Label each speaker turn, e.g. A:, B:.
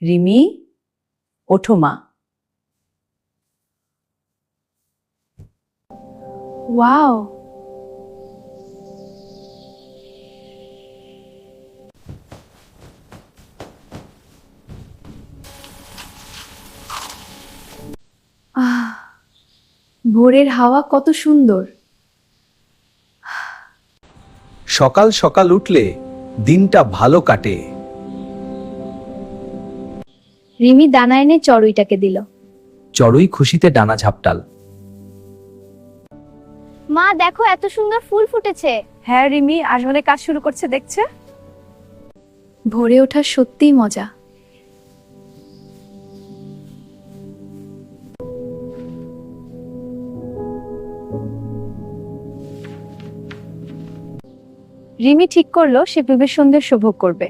A: রিমি, ওঠো মা।
B: ওয়াও, ভোরের হাওয়া কত সুন্দর।
C: সকাল সকাল উঠলে দিনটা ভালো কাটে।
B: রিমি দানা এনে চড়ুইটাকে দিল।
C: চড়ুই খুশিতে ডানা ঝাপটাল।
B: মা দেখো, এত সুন্দর ফুল ফুটেছে।
A: হ্যাঁ রিমি, আসলে কাজ শুরু করছে দেখছে।
B: ভোরে ওঠা সত্যিই মজা।
A: রিমি ঠিক করলো সে বিবের সন্ধ্যের উপভোগ করবে।